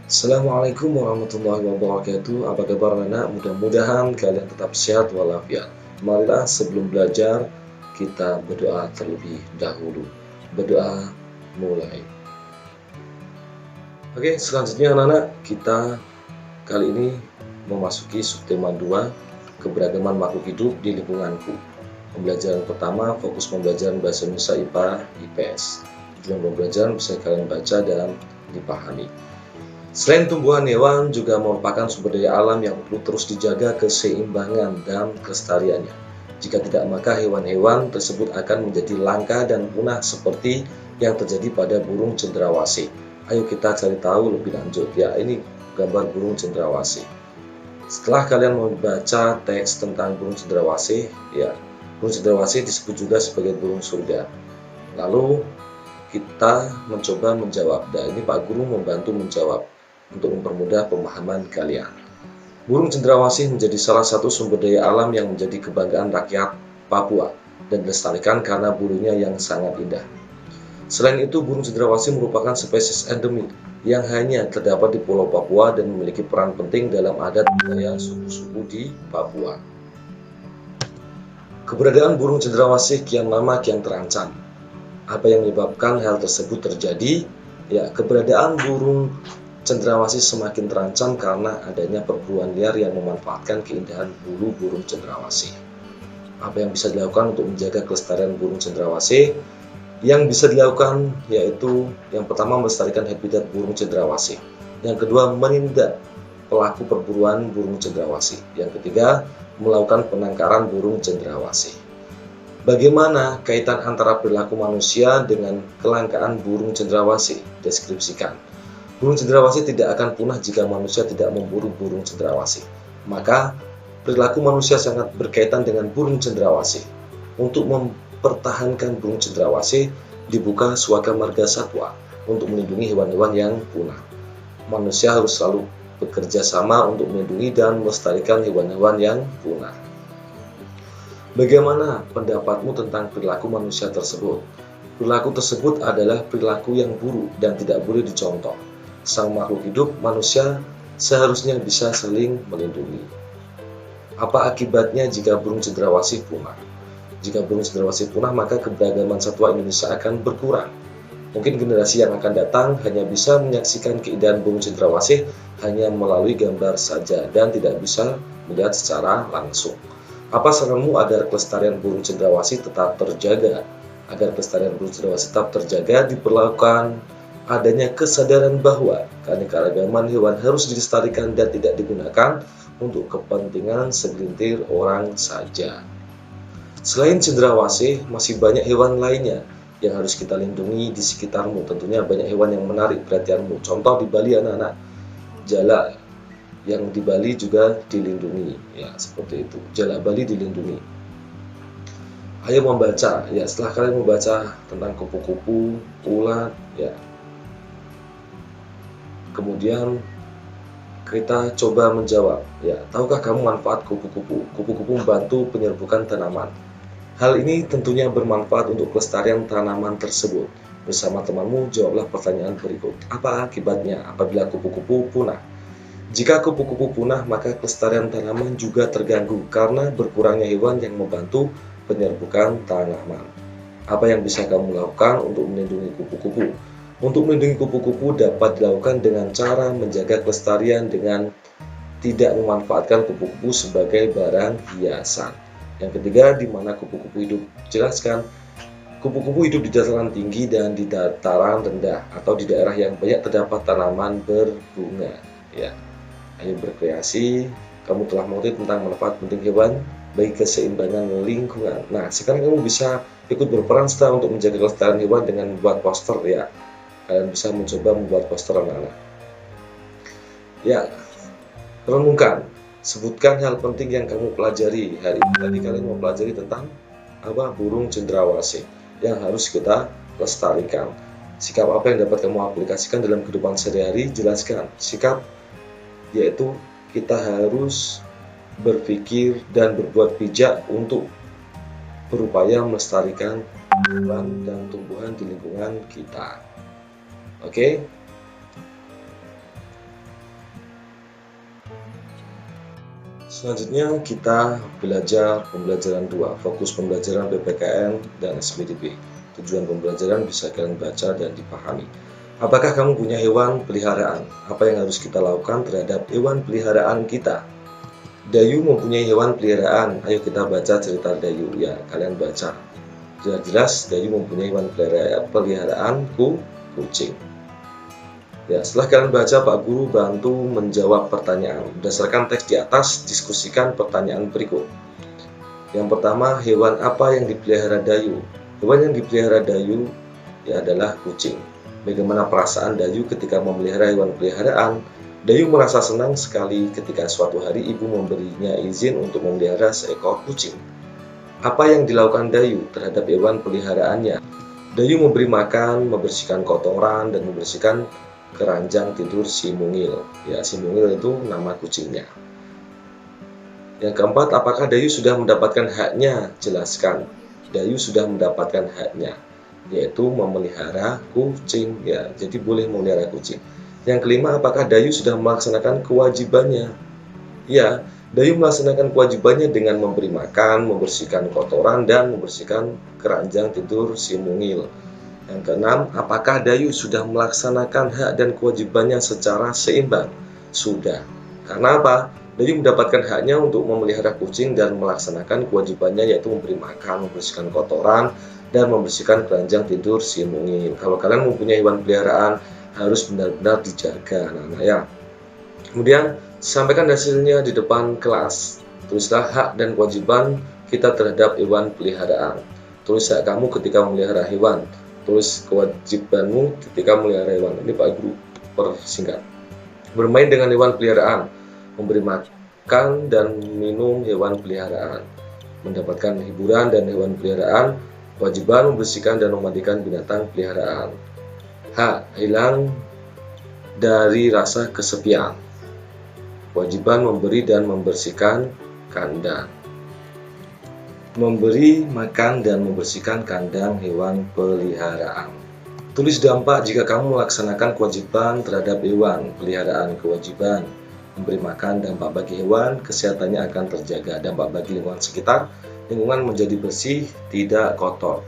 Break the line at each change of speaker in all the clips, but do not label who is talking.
Assalamualaikum warahmatullahi wabarakatuh. Apa kabar anak? Mudah-mudahan kalian tetap sehat walafiat. Marilah sebelum belajar kita berdoa terlebih dahulu. Berdoa mulai. Oke, selanjutnya anak-anak kita kali ini memasuki subtema 2, keberagaman makhluk hidup di lingkunganku. Pembelajaran pertama fokus pembelajaran bahasa Indonesia IPA IPS. Tujuan pembelajaran bisa kalian baca dan dipahami. Selain tumbuhan, hewan juga merupakan sumber daya alam yang perlu terus dijaga keseimbangan dan kelestariannya. Jika tidak, maka hewan-hewan tersebut akan menjadi langka dan punah seperti yang terjadi pada burung cendrawasih. Ayo kita cari tahu lebih lanjut. Ya, ini gambar burung cendrawasih. Setelah kalian membaca teks tentang burung cendrawasih, ya, burung cendrawasih disebut juga sebagai burung surga. Lalu kita mencoba menjawab. Dan ini Pak Guru membantu menjawab untuk mempermudah pemahaman kalian. Burung cendrawasih menjadi salah satu sumber daya alam yang menjadi kebanggaan rakyat Papua dan dilestarikan karena bulunya yang sangat indah. Selain itu, burung cendrawasih merupakan spesies endemik yang hanya terdapat di Pulau Papua dan memiliki peran penting dalam adat budaya suku-suku di Papua. Keberadaan burung cendrawasih kian lama kian terancam. Apa yang menyebabkan hal tersebut terjadi? Ya, keberadaan burung cendrawasih semakin terancam karena adanya perburuan liar yang memanfaatkan keindahan bulu burung cendrawasih. Apa yang bisa dilakukan untuk menjaga kelestarian burung cendrawasih? Yang bisa dilakukan yaitu yang pertama melestarikan habitat burung cendrawasih. Yang kedua, menindak pelaku perburuan burung cendrawasih. Yang ketiga, melakukan penangkaran burung cendrawasih. Bagaimana kaitan antara perilaku manusia dengan kelangkaan burung cendrawasih? Deskripsikan. Burung cendrawasih tidak akan punah jika manusia tidak memburu burung cendrawasih. Maka, perilaku manusia sangat berkaitan dengan burung cendrawasih. Untuk mempertahankan burung cendrawasih, dibuka Suaka Marga Satwa untuk melindungi hewan-hewan yang punah. Manusia harus selalu bekerja sama untuk melindungi dan melestarikan hewan-hewan yang punah. Bagaimana pendapatmu tentang perilaku manusia tersebut? Perilaku tersebut adalah perilaku yang buruk dan tidak boleh dicontoh. Sang makhluk hidup, manusia, seharusnya bisa saling melindungi. Apa akibatnya jika burung cendrawasih punah? Jika burung cendrawasih punah, maka keberagaman satwa Indonesia akan berkurang. Mungkin generasi yang akan datang hanya bisa menyaksikan keindahan burung cendrawasih hanya melalui gambar saja dan tidak bisa melihat secara langsung. Apa saranmu agar kelestarian burung cendrawasih tetap terjaga? Agar kelestarian burung cendrawasih tetap terjaga, diperlakukan adanya kesadaran bahwa keanekaragaman hewan harus dilestarikan dan tidak digunakan untuk kepentingan segelintir orang saja. Selain cendrawasih, masih banyak hewan lainnya yang harus kita lindungi di sekitarmu. Tentunya banyak hewan yang menarik perhatianmu. Contoh di Bali anak-anak, jalak yang di Bali juga dilindungi. Ya, seperti itu. Jalak Bali dilindungi. Ayo membaca. Ya, setelah kalian membaca tentang kupu-kupu, ulat, ya, kemudian kita coba menjawab, ya, tahukah kamu manfaat kupu-kupu? Kupu-kupu membantu penyerbukan tanaman. Hal ini tentunya bermanfaat untuk kelestarian tanaman tersebut. Bersama temanmu, jawablah pertanyaan berikut. Apa akibatnya apabila kupu-kupu punah? Jika kupu-kupu punah, maka kelestarian tanaman juga terganggu karena berkurangnya hewan yang membantu penyerbukan tanaman. Apa yang bisa kamu lakukan untuk melindungi kupu-kupu? Untuk melindungi kupu-kupu dapat dilakukan dengan cara menjaga kelestarian dengan tidak memanfaatkan kupu-kupu sebagai barang hiasan. Yang ketiga, di mana kupu-kupu hidup? Jelaskan. Kupu-kupu hidup di dataran tinggi dan di dataran rendah atau di daerah yang banyak terdapat tanaman berbunga. Ya, ayo berkreasi. Kamu telah mengerti tentang manfaat penting hewan bagi keseimbangan lingkungan. Nah, sekarang kamu bisa ikut berperan serta untuk menjaga kelestarian hewan dengan membuat poster, ya. Kalian bisa mencoba membuat poster anak-anak. Ya, renungkan. Sebutkan hal penting yang kamu pelajari hari ini. Tadi kalian mau pelajari tentang apa? Burung cendrawasih yang harus kita lestarikan. Sikap apa yang dapat kamu aplikasikan dalam kehidupan sehari-hari? Jelaskan. Sikap yaitu kita harus berpikir dan berbuat bijak untuk berupaya melestarikan hewan dan tumbuhan di lingkungan kita. Oke. Selanjutnya kita belajar pembelajaran 2, fokus pembelajaran PPKN dan SPDB. Tujuan pembelajaran bisa kalian baca dan dipahami. Apakah kamu punya hewan peliharaan? Apa yang harus kita lakukan terhadap hewan peliharaan kita? Dayu mempunyai hewan peliharaan. Ayo kita baca cerita Dayu. Ya, kalian baca. Jelas Dayu mempunyai hewan peliharaan kucing. Ya, setelah kalian baca, Pak Guru bantu menjawab pertanyaan. Berdasarkan teks di atas, diskusikan pertanyaan berikut. Yang pertama, hewan apa yang dipelihara Dayu? Hewan yang dipelihara Dayu ya adalah kucing. Bagaimana perasaan Dayu ketika memelihara hewan peliharaan? Dayu merasa senang sekali ketika suatu hari ibu memberinya izin untuk memelihara seekor kucing. Apa yang dilakukan Dayu terhadap hewan peliharaannya? Dayu memberi makan, membersihkan kotoran, dan membersihkan keranjang tidur si Mungil. Ya, si Mungil itu nama kucingnya. Yang keempat, apakah Dayu sudah mendapatkan haknya? Jelaskan. Dayu sudah mendapatkan haknya, yaitu memelihara kucing. Ya, jadi boleh memelihara kucing. Yang kelima, apakah Dayu sudah melaksanakan kewajibannya? Ya, Dayu melaksanakan kewajibannya dengan memberi makan, membersihkan kotoran, dan membersihkan keranjang tidur si Mungil. Yang keenam, apakah Dayu sudah melaksanakan hak dan kewajibannya secara seimbang? Sudah. Karena apa? Dayu mendapatkan haknya untuk memelihara kucing dan melaksanakan kewajibannya, yaitu memberi makan, membersihkan kotoran, dan membersihkan keranjang tidur si Mungil. Kalau kalian mempunyai hewan peliharaan, harus benar-benar dijaga, anak-anak ya. Kemudian, sampaikan hasilnya di depan kelas. Tulislah hak dan kewajiban kita terhadap hewan peliharaan. Tulis hak kamu ketika memelihara hewan. Tulis kewajibanmu ketika memelihara hewan. Ini Pak Guru persingkat. Bermain dengan hewan peliharaan, memberi makan dan minum hewan peliharaan, mendapatkan hiburan dan hewan peliharaan, kewajiban membersihkan dan memandikan binatang peliharaan. H. Hilang dari rasa kesepian, kewajiban memberi dan membersihkan kandang. Memberi makan dan membersihkan kandang hewan peliharaan. Tulis dampak jika kamu melaksanakan kewajiban terhadap hewan peliharaan. Kewajiban memberi makan, dampak bagi hewan, kesehatannya akan terjaga. Dampak bagi lingkungan sekitar, lingkungan menjadi bersih, tidak kotor.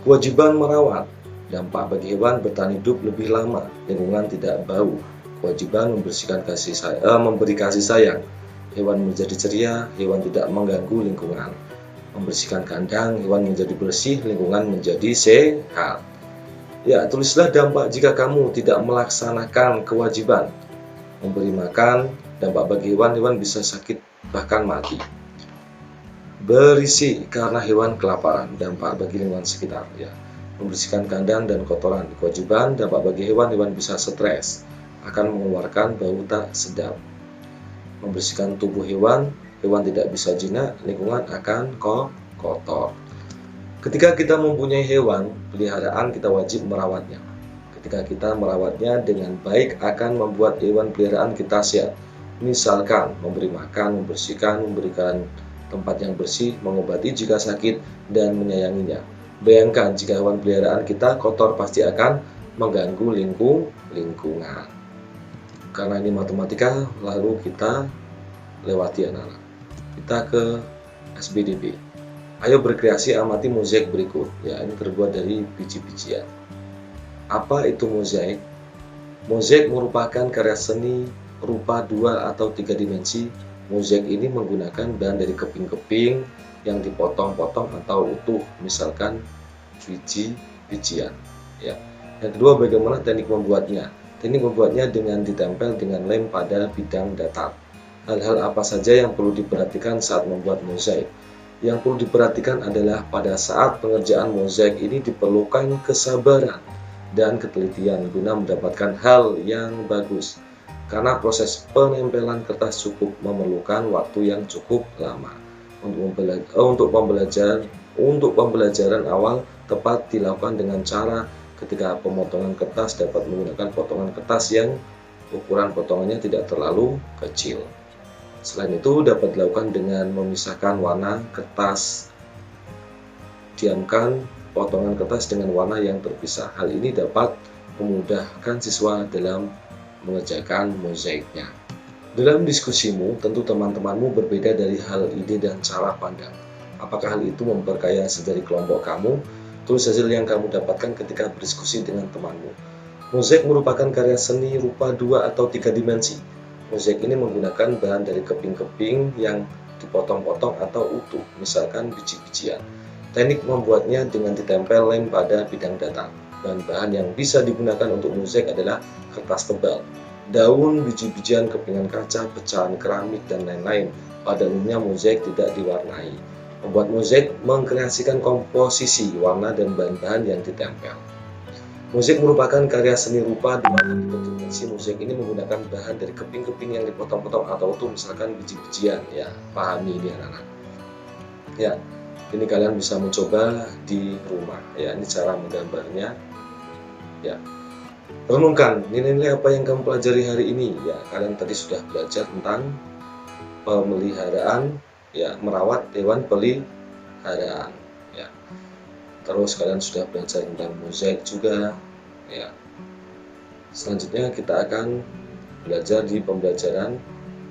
Kewajiban merawat, dampak bagi hewan bertahan hidup lebih lama, lingkungan tidak bau. Kewajiban memberi kasih sayang, hewan menjadi ceria, hewan tidak mengganggu lingkungan. Membersihkan kandang, hewan menjadi bersih, lingkungan menjadi sehat. Ya, tulislah dampak jika kamu tidak melaksanakan kewajiban. Memberi makan, dampak bagi hewan, hewan bisa sakit bahkan mati. Berisi karena hewan kelaparan, dampak bagi lingkungan sekitar. Ya, membersihkan kandang dan kotoran. Kewajiban, dampak bagi hewan, hewan bisa stres, akan mengeluarkan bau tak sedap. Membersihkan tubuh hewan, hewan tidak bisa jinak, lingkungan akan kotor. Ketika kita mempunyai hewan peliharaan, kita wajib merawatnya. Ketika kita merawatnya dengan baik, akan membuat hewan peliharaan kita sehat. Misalkan memberi makan, membersihkan, memberikan tempat yang bersih, mengobati jika sakit, dan menyayanginya. Bayangkan jika hewan peliharaan kita kotor, pasti akan mengganggu lingkungan. Karena ini matematika, lalu kita lewati anak-anak. Kita ke SBDB. Ayo berkreasi, amati mozaik berikut. Ya, ini terbuat dari biji-bijian. Apa itu mozaik? Mozaik merupakan karya seni rupa 2 atau 3 dimensi. Mozaik ini menggunakan bahan dari keping-keping yang dipotong-potong atau utuh, misalkan biji-bijian. Ya. Yang kedua, bagaimana teknik membuatnya? Teknik membuatnya dengan ditempel dengan lem pada bidang datar. Hal-hal apa saja yang perlu diperhatikan saat membuat mozaik? Yang perlu diperhatikan adalah pada saat pengerjaan mozaik ini diperlukan kesabaran dan ketelitian guna mendapatkan hal yang bagus. Karena proses penempelan kertas cukup memerlukan waktu yang cukup lama. Untuk pembelajaran awal tepat dilakukan dengan cara ketika pemotongan kertas dapat menggunakan potongan kertas yang ukuran potongannya tidak terlalu kecil. Selain itu dapat dilakukan dengan memisahkan warna kertas. Diamkan potongan kertas dengan warna yang terpisah. Hal ini dapat memudahkan siswa dalam mengerjakan mozaiknya. Dalam diskusimu, tentu teman-temanmu berbeda dari hal ide dan cara pandang. Apakah hal itu memperkaya dari kelompok kamu? Tulis hasil yang kamu dapatkan ketika berdiskusi dengan temanmu. Mozaik merupakan karya seni rupa 2 atau 3 dimensi. Mozaik ini menggunakan bahan dari keping-keping yang dipotong-potong atau utuh, misalkan biji-bijian. Teknik membuatnya dengan ditempel lem pada bidang datar. Bahan-bahan yang bisa digunakan untuk mozaik adalah kertas tebal, daun, biji-bijian, kepingan kaca, pecahan keramik, dan lain-lain. Pada umumnya mozaik tidak diwarnai. Membuat mozaik mengkreasikan komposisi, warna, dan bahan-bahan yang ditempel. Mozaik merupakan karya seni rupa di mana dimensi mozaik ini menggunakan bahan dari keping-keping yang dipotong-potong atau utuh, misalkan biji-bijian. Ya, pahami ini anak-anak. Ya, ini kalian bisa mencoba di rumah. Ya, ini cara menggambarnya. Ya, renungkan nilai-nilai apa yang kamu pelajari hari ini. Ya, kalian tadi sudah belajar tentang pemeliharaan, ya, merawat hewan peliharaan. Ya, terus kalian sudah belajar tentang mozaik juga. Ya, selanjutnya kita akan belajar di pembelajaran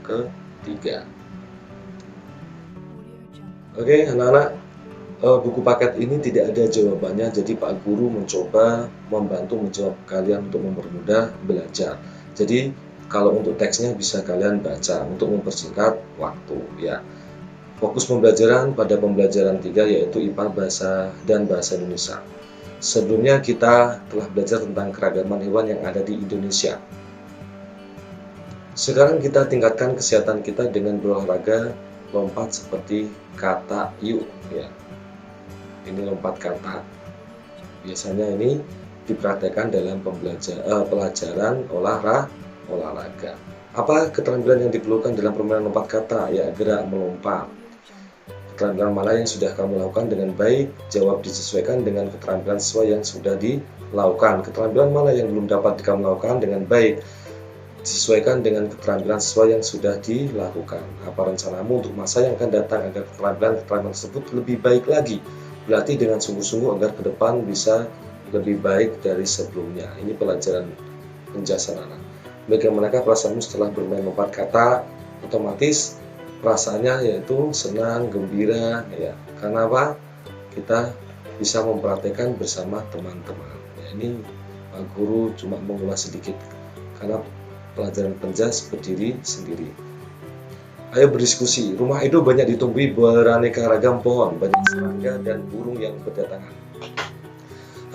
ketiga. Oke, anak-anak. Buku paket ini tidak ada jawabannya, jadi Pak Guru mencoba membantu menjawab kalian untuk mempermudah belajar. Jadi kalau untuk teksnya bisa kalian baca untuk mempersingkat waktu, ya. Fokus pembelajaran pada pembelajaran 3 yaitu IPA Bahasa dan Bahasa Indonesia. Sebelumnya kita telah belajar tentang keragaman hewan yang ada di Indonesia. Sekarang kita tingkatkan kesehatan kita dengan berolahraga lompat seperti kata yuk, ya. Ini lompat kata. Biasanya ini dipraktekkan dalam pelajaran olahraga. Apa keterampilan yang diperlukan dalam permainan lompat kata? Ya, gerak melompat. Keterampilan mana yang sudah kamu lakukan dengan baik? Jawab disesuaikan dengan keterampilan sesuai yang sudah dilakukan. Keterampilan mana yang belum dapat kamu lakukan dengan baik? Disesuaikan dengan keterampilan sesuai yang sudah dilakukan. Apa rencanamu untuk masa yang akan datang agar keterampilan tersebut lebih baik lagi? Berlatih dengan sungguh-sungguh agar ke depan bisa lebih baik dari sebelumnya. Ini pelajaran penjelasan anak. Bagaimanakah perasaanmu setelah bermain lompat kata? Otomatis perasaannya yaitu senang, gembira, ya. Karena apa? Kita bisa mempraktekkan bersama teman-teman. Ya, ini Pak Guru cuma mengulas sedikit karena pelajaran penjas berdiri sendiri. Ayo berdiskusi. Rumah Edo banyak ditumbuhi beraneka ragam pohon, banyak serangga dan burung yang berdatangan.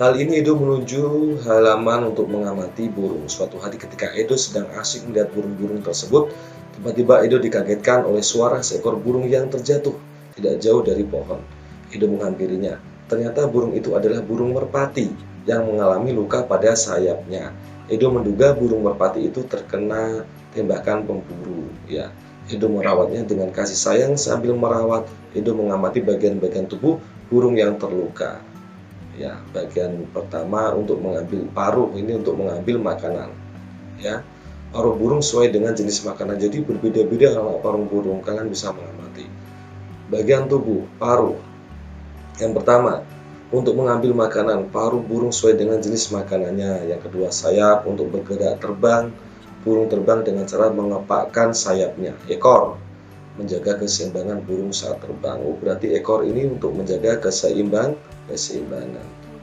Hal ini Edo menuju halaman untuk mengamati burung. Suatu hari ketika Edo sedang asyik melihat burung-burung tersebut, tiba-tiba Edo dikagetkan oleh suara seekor burung yang terjatuh tidak jauh dari pohon. Edo menghampirinya. Ternyata burung itu adalah burung merpati yang mengalami luka pada sayapnya. Edo menduga burung merpati itu terkena tembakan pemburu. Ya, Edo merawatnya dengan kasih sayang. Sambil merawat, Edo mengamati bagian-bagian tubuh burung yang terluka. Ya, bagian pertama untuk mengambil paruh, ini untuk mengambil makanan. Ya, paruh burung sesuai dengan jenis makanan. Jadi berbeda-beda kalau paruh burung, kalian bisa mengamati. Bagian tubuh, paruh. Yang pertama, untuk mengambil makanan, paruh burung sesuai dengan jenis makanannya. Yang kedua, sayap untuk bergerak terbang. Burung terbang dengan cara mengepakkan sayapnya. Ekor, menjaga keseimbangan burung saat terbang. Berarti ekor ini untuk menjaga keseimbangan.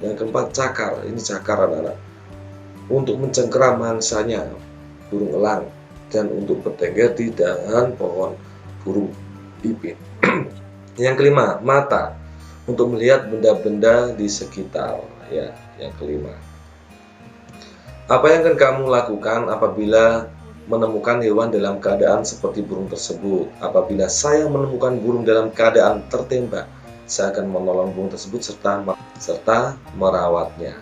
Yang keempat, cakar. Ini cakar anak-anak. Untuk mencengkeram mangsanya, burung elang. Dan untuk bertengger di dahan pohon, burung pipit. Yang kelima, mata. Untuk melihat benda-benda di sekitar. Ya, yang kelima. Apa yang akan kamu lakukan apabila menemukan hewan dalam keadaan seperti burung tersebut? Apabila saya menemukan burung dalam keadaan tertembak, saya akan menolong burung tersebut serta merawatnya.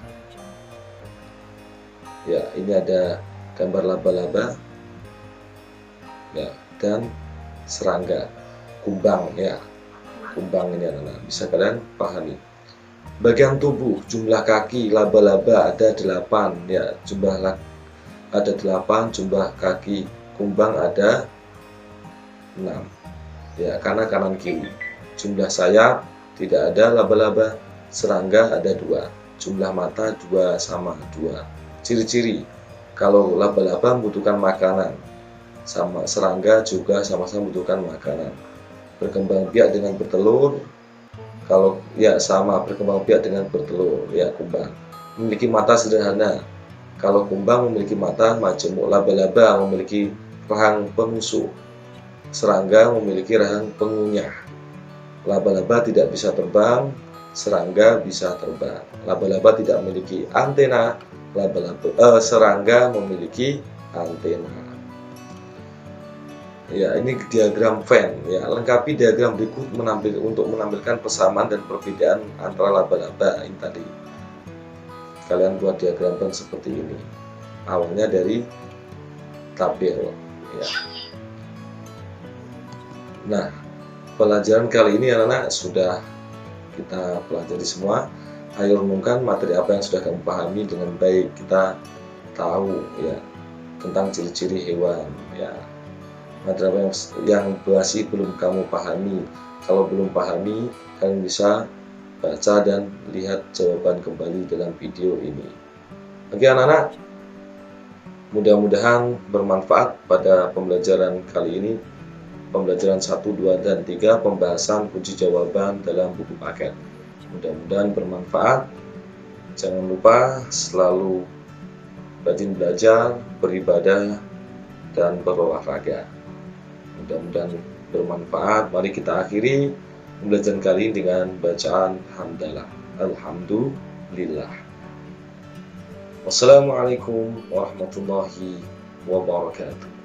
Ya, ini ada gambar laba-laba, ya, dan serangga, kumbang, ya, kumbang ini anak-anak. Bisa kalian pahami. Bagian tubuh, jumlah kaki laba-laba ada 8, ya, ada 8 jumlah kaki. Kumbang ada 6, ya, kanan kiri. Jumlah sayap tidak ada laba-laba. Serangga ada 2, jumlah mata 2 sama 2. Ciri-ciri kalau laba-laba membutuhkan makanan, sama serangga juga sama-sama membutuhkan makanan. Berkembang biak dengan bertelur, kalau ya sama berkembang biak dengan bertelur, ya kumbang. Memiliki mata sederhana, kalau kumbang memiliki mata majemuk. Laba-laba memiliki rahang penusuk, serangga memiliki rahang pengunyah. Laba-laba tidak bisa terbang, serangga bisa terbang. Laba-laba tidak memiliki antena, serangga memiliki antena. Ya, ini diagram Venn. Ya, lengkapi diagram berikut untuk menampilkan persamaan dan perbedaan antara laba-laba ini tadi. Kalian buat diagram Venn seperti ini. Awalnya dari tabel. Ya. Nah, pelajaran kali ini anak-anak sudah kita pelajari semua. Ayo renungkan materi apa yang sudah kamu pahami dengan baik. Kita tahu ya tentang ciri-ciri hewan. Ya, materi apa yang masih belum kamu pahami. Kalau belum pahami, kalian bisa baca dan lihat jawaban kembali dalam video ini. Oke anak-anak, mudah-mudahan bermanfaat pada pembelajaran kali ini. Pembelajaran 1, 2, dan 3 pembahasan kunci jawaban dalam buku paket. Mudah-mudahan bermanfaat. Jangan lupa selalu rajin belajar, beribadah, dan berolahraga. Mudah-mudahan bermanfaat. Mari kita akhiri pembelajaran kali ini dengan bacaan hamdalah. Alhamdulillah. Wassalamualaikum warahmatullahi wabarakatuh.